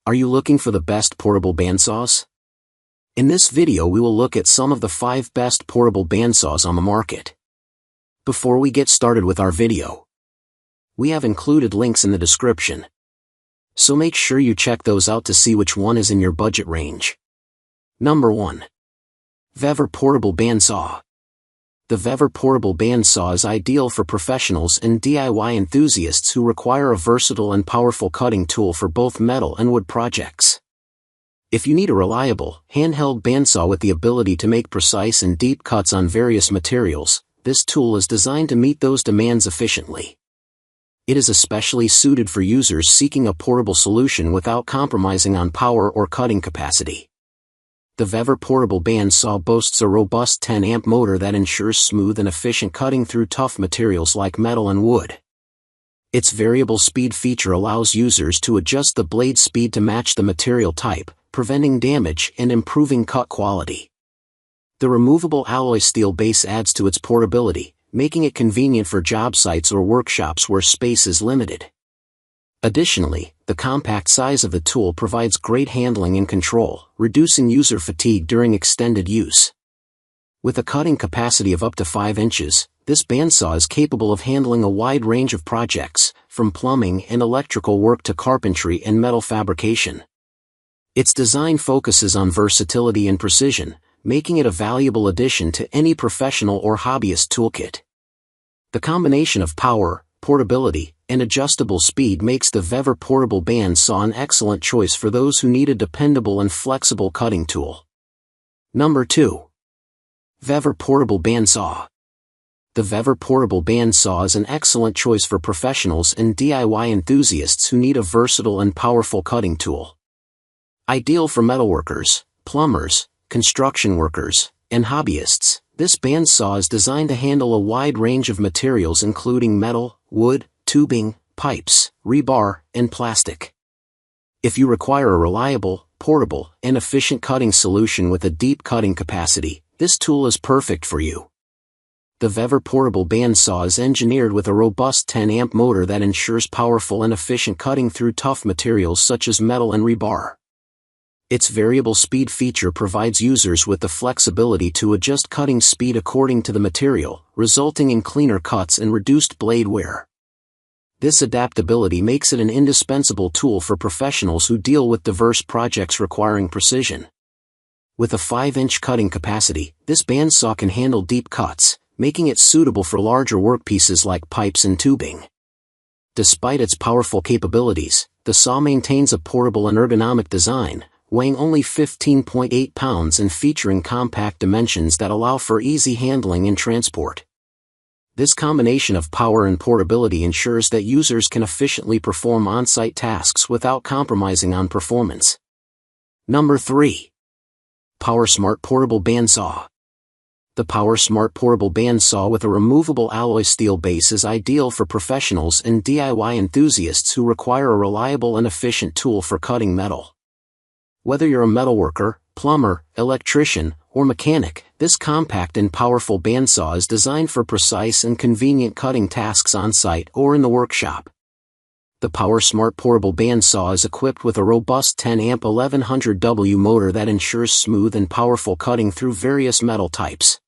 Are you looking for the best portable bandsaws? In this video we will look at some of the 5 best portable bandsaws on the market. Before we get started with our video, we have included links in the description, so make sure you check those out to see which one is in your budget range. Number 1. Vevor Portable Bandsaw. The Vevor Portable Bandsaw is ideal for professionals and DIY enthusiasts who require a versatile and powerful cutting tool for both metal and wood projects. If you need a reliable, handheld bandsaw with the ability to make precise and deep cuts on various materials, this tool is designed to meet those demands efficiently. It is especially suited for users seeking a portable solution without compromising on power or cutting capacity. The Vevor Portable Bandsaw boasts a robust 10-amp motor that ensures smooth and efficient cutting through tough materials like metal and wood. Its variable speed feature allows users to adjust the blade speed to match the material type, preventing damage and improving cut quality. The removable alloy steel base adds to its portability, making it convenient for job sites or workshops where space is limited. Additionally, the compact size of the tool provides great handling and control, reducing user fatigue during extended use. With a cutting capacity of up to 5 inches, this bandsaw is capable of handling a wide range of projects, from plumbing and electrical work to carpentry and metal fabrication. Its design focuses on versatility and precision, making it a valuable addition to any professional or hobbyist toolkit. The combination of power, portability, and adjustable speed makes the Vevor Portable Bandsaw an excellent choice for those who need a dependable and flexible cutting tool. Number 2. Vevor Portable Bandsaw. The Vevor Portable Bandsaw is an excellent choice for professionals and DIY enthusiasts who need a versatile and powerful cutting tool. Ideal for metalworkers, plumbers, construction workers, and hobbyists, this bandsaw is designed to handle a wide range of materials including metal, wood, tubing, pipes, rebar, and plastic. If you require a reliable, portable, and efficient cutting solution with a deep cutting capacity, this tool is perfect for you. The Vevor Portable Bandsaw is engineered with a robust 10-amp motor that ensures powerful and efficient cutting through tough materials such as metal and rebar. Its variable speed feature provides users with the flexibility to adjust cutting speed according to the material, resulting in cleaner cuts and reduced blade wear. This adaptability makes it an indispensable tool for professionals who deal with diverse projects requiring precision. With a 5-inch cutting capacity, this bandsaw can handle deep cuts, making it suitable for larger workpieces like pipes and tubing. Despite its powerful capabilities, the saw maintains a portable and ergonomic design, weighing only 15.8 pounds and featuring compact dimensions that allow for easy handling and transport. This combination of power and portability ensures that users can efficiently perform on-site tasks without compromising on performance. Number 3. Powersmart Portable Bandsaw. The Powersmart Portable Bandsaw with a removable alloy steel base is ideal for professionals and DIY enthusiasts who require a reliable and efficient tool for cutting metal. Whether you're a metalworker, plumber, electrician, or mechanic, this compact and powerful bandsaw is designed for precise and convenient cutting tasks on-site or in the workshop. The Powersmart Portable Bandsaw is equipped with a robust 10-amp 1100W motor that ensures smooth and powerful cutting through various metal types.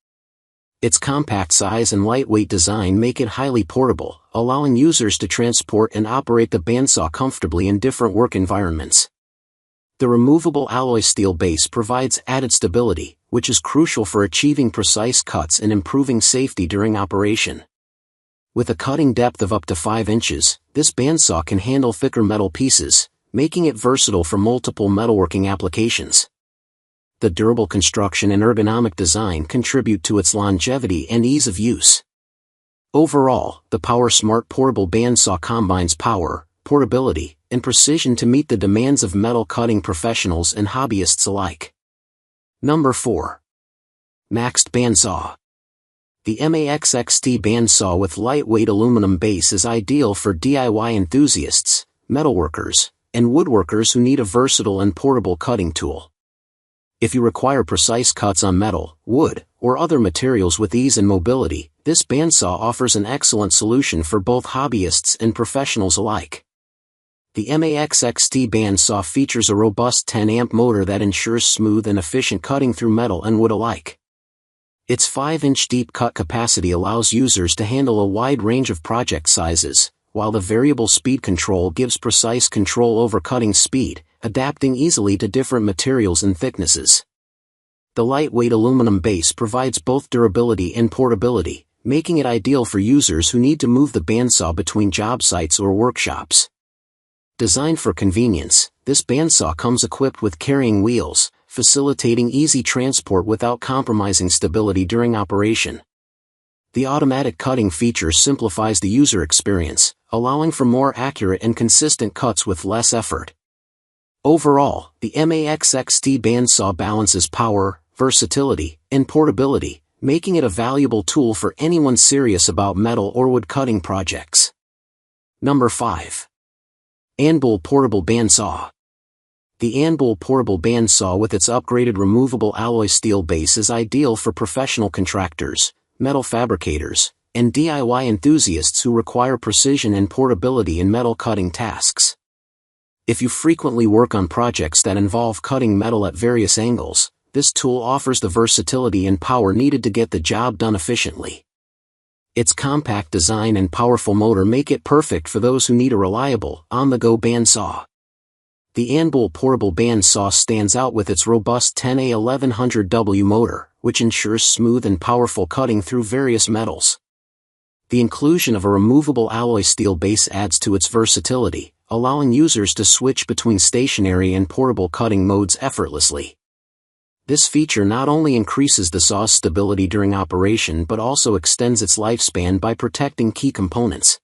Its compact size and lightweight design make it highly portable, allowing users to transport and operate the bandsaw comfortably in different work environments. The removable alloy steel base provides added stability, which is crucial for achieving precise cuts and improving safety during operation. With a cutting depth of up to 5 inches, this bandsaw can handle thicker metal pieces, making it versatile for multiple metalworking applications. The durable construction and ergonomic design contribute to its longevity and ease of use. Overall, the Powersmart Portable Bandsaw combines power, portability, and precision to meet the demands of metal cutting professionals and hobbyists alike. Number 4. Maxxt Band Saw. The Maxxt bandsaw with lightweight aluminum base is ideal for DIY enthusiasts, metalworkers, and woodworkers who need a versatile and portable cutting tool. If you require precise cuts on metal, wood, or other materials with ease and mobility, this bandsaw offers an excellent solution for both hobbyists and professionals alike. The Maxxt Band Saw features a robust 10-amp motor that ensures smooth and efficient cutting through metal and wood alike. Its 5-inch deep cut capacity allows users to handle a wide range of project sizes, while the variable speed control gives precise control over cutting speed, adapting easily to different materials and thicknesses. The lightweight aluminum base provides both durability and portability, making it ideal for users who need to move the bandsaw between job sites or workshops. Designed for convenience, this bandsaw comes equipped with carrying wheels, facilitating easy transport without compromising stability during operation. The automatic cutting feature simplifies the user experience, allowing for more accurate and consistent cuts with less effort. Overall, the Maxxt Band Saw balances power, versatility, and portability, making it a valuable tool for anyone serious about metal or wood cutting projects. Number 5. Anbull Portable Bandsaw. The Anbull Portable Bandsaw with its upgraded removable alloy steel base is ideal for professional contractors, metal fabricators, and DIY enthusiasts who require precision and portability in metal cutting tasks. If you frequently work on projects that involve cutting metal at various angles, this tool offers the versatility and power needed to get the job done efficiently. Its compact design and powerful motor make it perfect for those who need a reliable, on-the-go bandsaw. The Anbull Portable Bandsaw stands out with its robust 10A1100W motor, which ensures smooth and powerful cutting through various metals. The inclusion of a removable alloy steel base adds to its versatility, allowing users to switch between stationary and portable cutting modes effortlessly. This feature not only increases the saw's stability during operation but also extends its lifespan by protecting key components.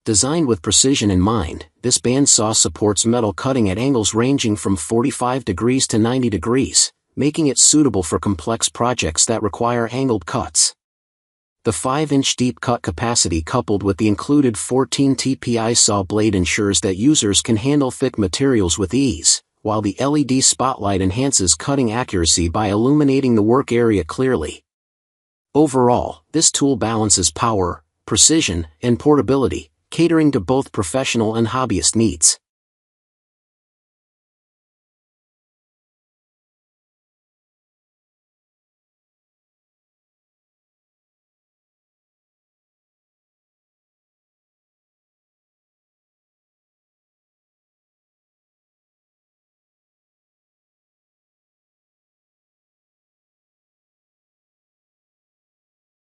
Designed with precision in mind, this bandsaw supports metal cutting at angles ranging from 45 degrees to 90 degrees, making it suitable for complex projects that require angled cuts. The 5-inch deep cut capacity coupled with the included 14 TPI saw blade ensures that users can handle thick materials with ease, while the LED spotlight enhances cutting accuracy by illuminating the work area clearly. Overall, this tool balances power, precision, and portability, catering to both professional and hobbyist needs.